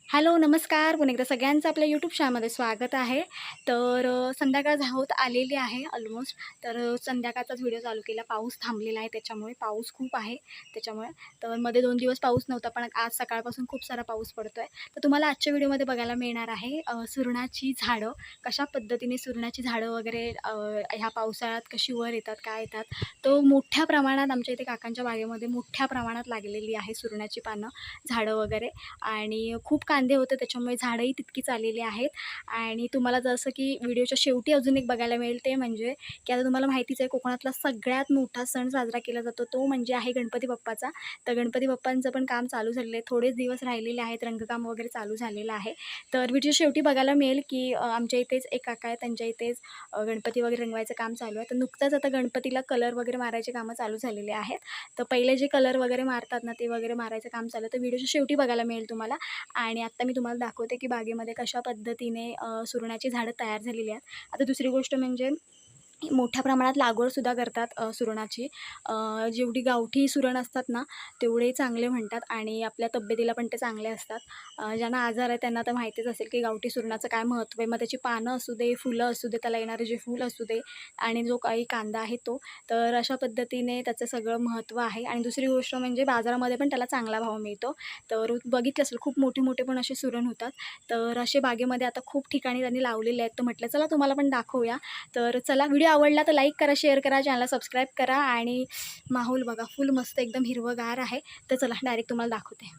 Hello, नमस्कार. पुन्हा एकदा सगळ्यांचं आपल्या यूट्यूब चॅनलमध्ये स्वागत आहे. तर संध्याकाळ होत आलेली आहे ऑलमोस्ट. तर संध्याकाळचाच व्हिडिओ चालू केला. पाऊस थांबलेला आहे त्याच्यामुळे. पाऊस खूप आहे त्याच्यामुळे. तर मध्ये 2 दिवस पाऊस नव्हता, पण आज सकाळपासून खूप सारा पाऊस पडतोय. तर तुम्हाला आजच्या व्हिडिओमध्ये बघायला मिळणार आहे सुरणाची झाडं. कशा पद्धतीने सुरणाची झाडं वगैरे ह्या पावसाळ्यात कशी वर येतात, काय येतात. तो मोठ्या प्रमाणात आमच्या इथे काकांच्या बागेमध्ये मोठ्या प्रमाणात लागलेली आहे सुरणाची पानं, झाडं वगैरे. आणि खूप कांदे होते त्याच्यामुळे झाडंही तितकीच आलेली आहेत. आणि तुम्हाला जसं की व्हिडिओच्या शेवटी अजून एक बघायला मिळेल ते म्हणजे की आता तुम्हाला माहितीच आहे कोकणातला सगळ्यात मोठा सण साजरा केला जातो तो म्हणजे आहे गणपती बाप्पाचा. तर गणपती बाप्पांचं पण काम चालू झालेलं आहे. थोडेच दिवस राहिलेले आहेत. रंगकाम वगैरे चालू झालेलं आहे. तर व्हिडिओच्या शेवटी बघायला मिळेल की आमच्या इथेच एक काका आहे, त्यांच्या इथेच गणपती वगैरे रंगवायचं काम चालू आहे. तर नुकतंच आता गणपतीला कलर वगैरे मारायचे कामं चालू झालेले आहेत. तर पहिले जे कलर वगैरे मारतात ना, ते वगैरे मारायचं काम चालू आहे. तर व्हिडिओच्या शेवटी बघायला मिळेल तुम्हाला. आणि आत्ता मी तुम्हाला दाखवते की बागेमध्ये कशा पद्धतीने सुरणाची झाडं तयार झालेली आहेत. आता दुसरी गोष्ट म्हणजे मोठ्या प्रमाणात लागवडसुद्धा करतात सुरणाची. जेवढी गावठी सुरण असतात ना, तेवढे चांगले म्हणतात आणि आपल्या तब्येतीला पण ते चांगले असतात. ज्यांना आजार आहे त्यांना तर माहितीच असेल की गावठी सुरणाचं काय महत्त्व आहे. मग त्याची पानं असू दे, फुलं असू दे, त्याला येणारे जे फूल असू दे आणि जो काही कांदा आहे तो. तर अशा पद्धतीने त्याचं सगळं महत्त्व आहे. आणि दुसरी गोष्ट म्हणजे बाजारामध्ये पण त्याला चांगला भाव मिळतो. तर बघितलं असेल खूप मोठे-मोठे पण असे सुरण होतात. तर असे बागेमध्ये आता खूप ठिकाणी त्यांनी लावलेले आहेत. तर म्हटलं चला तुम्हाला पण दाखवूया. तर चला, व्हिडिओ आवडला तर लाईक करा, शेअर करा, चॅनलला सबस्क्राईब करा. आणि माहोल बघा फुल मस्त एकदम हिरवंगार आहे. तर चला डायरेक्ट तुम्हाला दाखवते.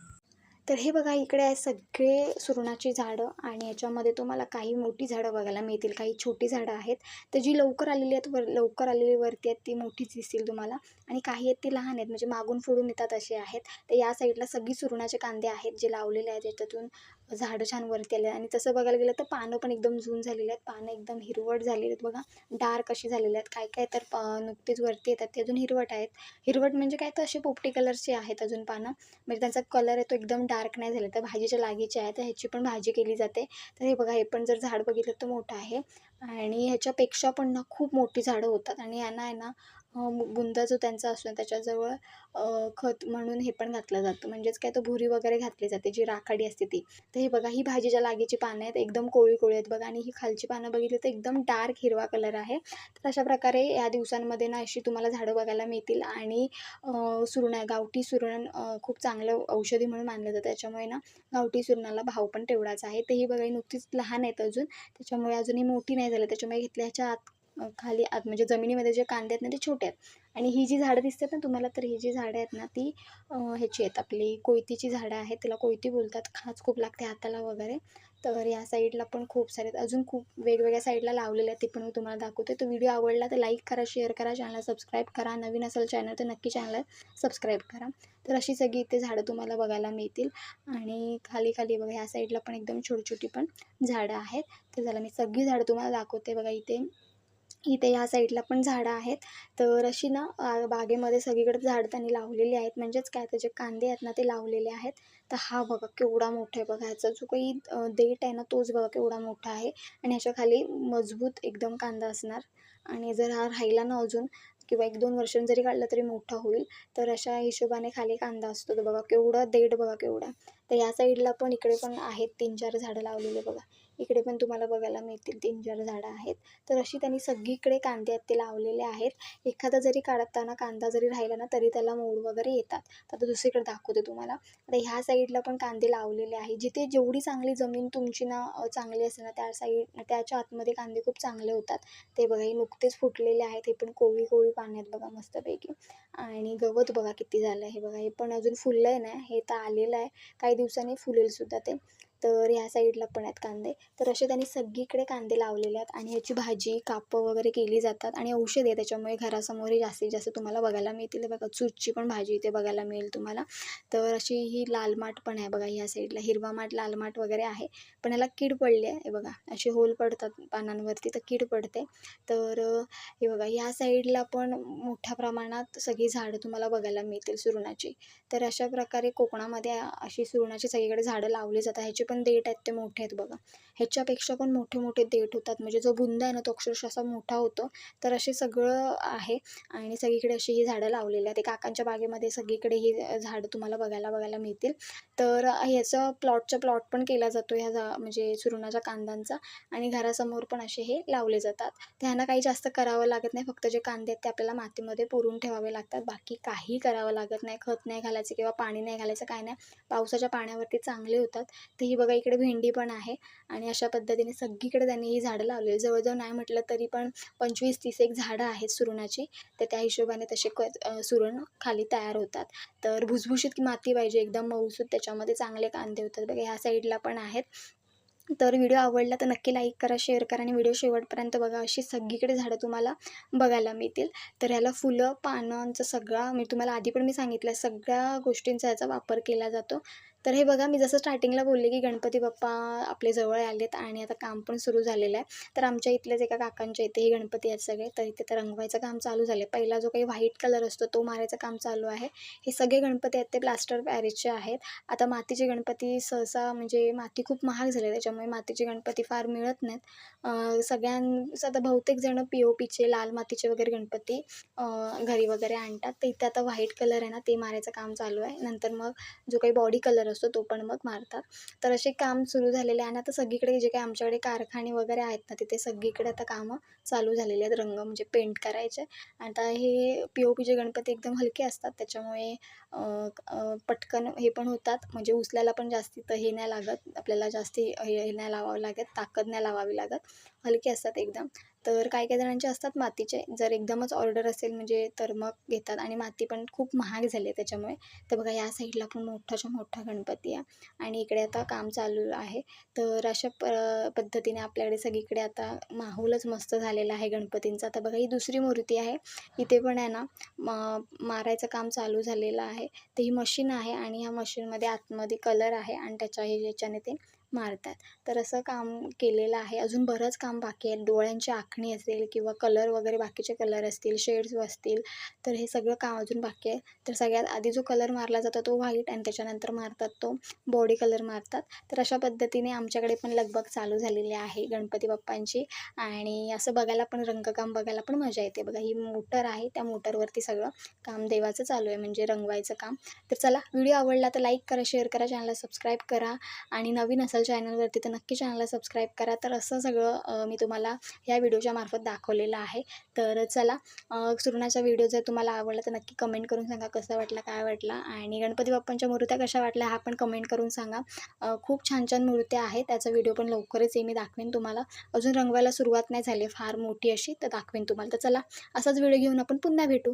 तर हे बघा इकडे आहे सगळे सुरणाची झाडं आणि याच्यामध्ये तुम्हाला काही मोठी झाडं बघायला मिळतील, काही छोटी झाडं आहेत. तर जी लवकर आलेली आहेत लवकर आलेली वरती आहेत ती मोठीच दिसतील तुम्हाला. आणि काही आहेत ती लहान आहेत, म्हणजे मागून फोडून येतात असे आहेत. तर या साईडला सगळी सुरणाचे कांदे आहेत जे लावलेले आहेत, त्याच्यातून झाडं छान वरती आले. आणि तसं बघायला गेलं तर पानं पण एकदम जून झालेली आहेत. पानं एकदम हिरवट झालेली आहेत बघा, डार्क अशी झालेली आहेत. काय काय तर नुकतीच वरती येतात ते अजून हिरवट आहेत. हिरवट म्हणजे काय तर असे पोपटी कलरचे आहेत अजून पानं, म्हणजे त्यांचा कलर आहे तो एकदम डार्क नाही झाला. तर भाजीच्या लागीची आहे, तर ह्याची पण भाजी केली जाते. तर हे बघा, हे पण जर झाड बघितलं तर मोठं आहे. आणि ह्याच्यापेक्षा पण ना खूप मोठी झाडं होतात. आणि यांना आहे ना बुंदा जो त्यांचा असतो त्याच्याजवळ खत म्हणून हे पण घातलं जातं, म्हणजेच काय तर भुरी वगैरे घातली जाते जी राखाडी असते ती. तर हे बघा, ही भाजीच्या लागीची पानं आहेत, एकदम कोळी कोळी आहेत बघा. आणि ही खालची पानं बघितली तर एकदम डार्क हिरवा कलर आहे. तर अशा प्रकारे या दिवसांमध्ये ना अशी तुम्हाला झाडं बघायला मिळतील. आणि गावठी सुरण खूप चांगलं औषधी म्हणून मानलं जातं. त्याच्यामुळे ना गावठी सुरणाला भाव पण तेवढाच आहे. तर ही बघा, ही नुकतीच लहान आहेत अजून, त्याच्यामुळे अजूनही मोठी नाही झाली. त्याच्यामुळे घेतल्या ह्याच्या आत खाली आत म्हणजे जमिनीमध्ये जे कांदे आहेत ना ते छोटे आहेत. आणि ही जी झाडं दिसतात ना तुम्हाला, तर ही जी झाडं आहेत ना ती ह्याची आहेत, आपली कोयतीची झाडं आहेत. तिला कोयती बोलतात. खाज खूप लागते हाताला वगैरे. तर या साईडला पण खूप सारे अजून खूप वेगवेगळ्या साईडला लावलेले आहेत, ते पण मी तुम्हाला दाखवते. तो व्हिडिओ आवडला तर लाईक करा, शेअर करा, चॅनलला सबस्क्राईब करा. नवीन असेल चॅनल तर नक्की चॅनलला सबस्क्राईब करा. तर अशी सगळी इथे झाडं तुम्हाला बघायला मिळतील. आणि खाली बघा ह्या साईडला पण एकदम छोटी-छोटी पण झाडं आहेत. तर चला मी सगळी झाडं तुम्हाला दाखवते. बघा इथे इथे ह्या साईडला पण झाडं आहेत. तर अशी ना बागेमध्ये सगळीकडे झाडं त्यांनी लावलेली आहेत, म्हणजेच काय त्याचे कांदे आहेत ना ते लावलेले आहेत. तर हा बघा केवढा मोठा आहे बघा, ह्याचा जो काही देठ आहे ना तोच बघा केवढा मोठा आहे. आणि ह्याच्या खाली मजबूत एकदम कांदा असणार. आणि जर हा राहिला ना अजून किंवा 1-2 वर्षांनी जरी काढला तरी मोठा होईल. तर अशा हिशोबाने खाली कांदा असतो. तर बघा केवढा देठ बघा केवढा. तर या साईडला पण इकडे पण आहेत 3-4 झाडं लावलेले बघा. इकडे पण तुम्हाला बघायला मिळतील 3-4 झाडं आहेत. तर अशी त्यांनी सगळीकडे कांदे आहेत ते लावलेले आहेत. एखादा जरी काढताना कांदा जरी राहिला ना तरी त्याला मोड वगैरे येतात. तर आता दुसरीकडे दाखवते तुम्हाला. आता ह्या साईडला पण कांदे लावलेले आहे. जिथे जेवढी चांगली जमीन तुमची ना चांगली असेल ना त्याच्या आतमध्ये कांदे खूप चांगले होतात. ते बघा हे नुकतेच फुटलेले आहेत. हे पण कोवळी पाने आहेत बघा मस्तपैकी. आणि गवत बघा किती झालं आहे. हे बघा हे पण अजून फुललं आहे ना, हे तर आलेलं आहे. काही दिवसांनी फुलेल सुद्धा ते. तर ह्या साईडला पण आहेत कांदे. तर असे त्यांनी सगळीकडे कांदे लावलेले आहेत. आणि ह्याची भाजी कापं वगैरे केली जातात. आणि औषध आहे त्याच्यामुळे घरासमोरही जास्तीत जास्त तुम्हाला बघायला मिळतील. बघा चूचची पण भाजी इथे बघायला मिळेल तुम्हाला. तर अशी ही लाल माठ पण आहे बघा ह्या साईडला. हिरवा माठ, लाल माठ वगैरे आहे. पण याला कीड पडली आहे. हे बघा असे होल पडतात पानांवरती तर कीड पडते. तर हे बघा ह्या साईडला पण मोठ्या प्रमाणात सगळी झाडं तुम्हाला बघायला मिळतील सुरणाची. तर अशा प्रकारे कोकणामध्ये अशी सुरणाची सगळीकडे झाडं लावली जातात. ह्याचे पण देठ आहेत ते मोठे आहेत बघा. ह्याच्यापेक्षा पण मोठे मोठे देठ होतात, म्हणजे जो बुंदा आहे ना तो अक्षरशः असा मोठा होतो. तर असे सगळं आहे आणि सगळीकडे अशी ही झाडं लावलेली आहेत. ते काकांच्या बागेमध्ये सगळीकडे ही झाडं तुम्हाला बघायला मिळतील. तर ह्याचा प्लॉट पण केला जातो म्हणजे सुरणाच्या कांद्यांचा, आणि घरासमोर पण असे हे लावले जातात. त्यांना काही जास्त करावं लागत नाही, फक्त जे कांदे आहेत ते आपल्याला मातीमध्ये पुरून ठेवावे लागतात. बाकी काही करावं लागत नाही, खत नाही घालायचं किंवा पाणी नाही घालायचं, काय नाही. पावसाच्या पाण्यावरती चांगले होतात. तर ही बघा इकडे भेंडी पण आहे आणि अशा पद्धतीने सगळीकडे त्यांनी ही झाडं लावलेली. जवळजवळ नाही म्हटलं तरी पण 25-30 एक झाडं आहेत सुरणाची. तर त्या हिशोबाने तसे सुरण खाली तयार होतात. तर भुसभुशीत माती पाहिजे, एकदम मऊसूत, त्याच्यामध्ये चांगले कांदे होतात बघा. ह्या साईडला पण आहेत. तर व्हिडिओ आवडला तर नक्की लाईक करा, शेअर करा आणि व्हिडिओ शेवटपर्यंत बघा. अशी सगळीकडे झाडं तुम्हाला बघायला मिळतील. तर ह्याला फुलं, पानांचा सगळा मी तुम्हाला आधी पण सांगितलं, सगळ्या गोष्टींचा याचा वापर केला जातो. तर हे बघा, मी जसं स्टार्टिंगला बोलले की गणपती बाप्पा आपले जवळ आलेत आणि आता काम पण सुरू झालेलं आहे. तर आमच्या इथल्याच एका काकांच्या इथे हे गणपती आहेत सगळे. तर इथे तर रंगवायचं काम चालू झालं. पहिला जो काही व्हाईट कलर असतो तो मारायचं काम चालू आहे. हे सगळे गणपती आहेत ते प्लास्टर पॅरिसचे आहेत. आता मातीचे गणपती सहसा म्हणजे माती खूप महाग झाली, त्याच्यामुळे मातीचे गणपती फार मिळत नाहीत. सगळ्यांचं आता बहुतेक जण पी-ओ-पीचे लाल मातीचे वगैरे गणपती घरी वगैरे आणतात. तर इथे आता व्हाईट कलर आहे ना ते मारायचं काम चालू आहे. नंतर मग जो काही बॉडी कलर असतो तो पण मग मारतात. तर असे काम सुरू झालेले आहे आणि आता सगळीकडे जे काही आमच्याकडे कारखाने वगैरे आहेत ना, तिथे सगळीकडे आता कामं चालू झालेली आहेत. रंग म्हणजे पेंट करायचे. आता हे पी-ओ-पीचे गणपती एकदम हलके असतात, त्याच्यामुळे पटकन हे पण होतात, म्हणजे उचलायला पण जास्ती तर हे नाही लागत आपल्याला, जास्ती हे नाही लावावं लागत, ताकद नाही लावावी लागत, हलके असतात एकदम. तर काही जणांचे असतात मातीचे, जर एकदमच ऑर्डर असेल म्हणजे तर मग घेतात, आणि माती पण खूप महाग झाली आहे त्याच्यामुळे. तर बघा या साईडला पण मोठाच्या मोठा गणपती आहे आणि इकडे आता काम चालू आहे. तर अशा पद्धतीने आपल्याकडे सगळीकडे आता माहोलच मस्त झालेला आहे गणपतींचा. आता बघा ही दुसरी मूर्ती आहे, इथे पण आहे ना मारायचं काम चालू झालेलं आहे. तर ही मशीन आहे आणि ह्या मशीनमध्ये आतमध्ये कलर आहे आणि ह्याच्याने ते मारतात. तर असं काम केलेलं आहे. अजून बरंच काम बाकी आहे. डोळ्यांची आखणी असेल किंवा कलर वगैरे बाकीचे कलर असतील, शेड्स असतील, तर हे सगळं काम अजून बाकी आहे. तर सगळ्यात आधी जो कलर मारला जातो तो व्हाईट, आणि त्याच्यानंतर मारतात तो बॉडी कलर मारतात. तर अशा पद्धतीने आमच्याकडे पण लगबग चालू झालेली आहे गणपती बाप्पांची, आणि असं बघायला पण, रंगकाम बघायला पण मजा येते. बघा ही मोटर आहे, त्या मोटरवरती सगळं काम देवाचं चालू आहे, म्हणजे रंगवायचं काम. तर चला, व्हिडिओ आवडला तर लाईक करा, शेअर करा, चॅनलला सबस्क्राईब करा, आणि नवीन असाल चॅनलवरती तर नक्की चॅनलला सबस्क्राईब करा. तर असं सगळं मी तुम्हाला ह्या व्हिडिओच्या मार्फत दाखवलेलं आहे. तर चला, सुरणाचा व्हिडिओ जर तुम्हाला आवडला तर नक्की कमेंट करून सांगा कसा वाटला, काय वाटला, आणि गणपती बाप्पांच्या मूर्त्या कशा वाटल्या हा पण कमेंट करून सांगा. खूप छान छान मूर्त्या आहेत, त्याचा व्हिडिओ पण लवकरच मी दाखवेन तुम्हाला. अजून रंगवायला सुरुवात नाही झाली फार मोठी अशी, तर दाखवेन तुम्हाला. तर चला, असाच व्हिडिओ घेऊन आपण पुन्हा भेटू.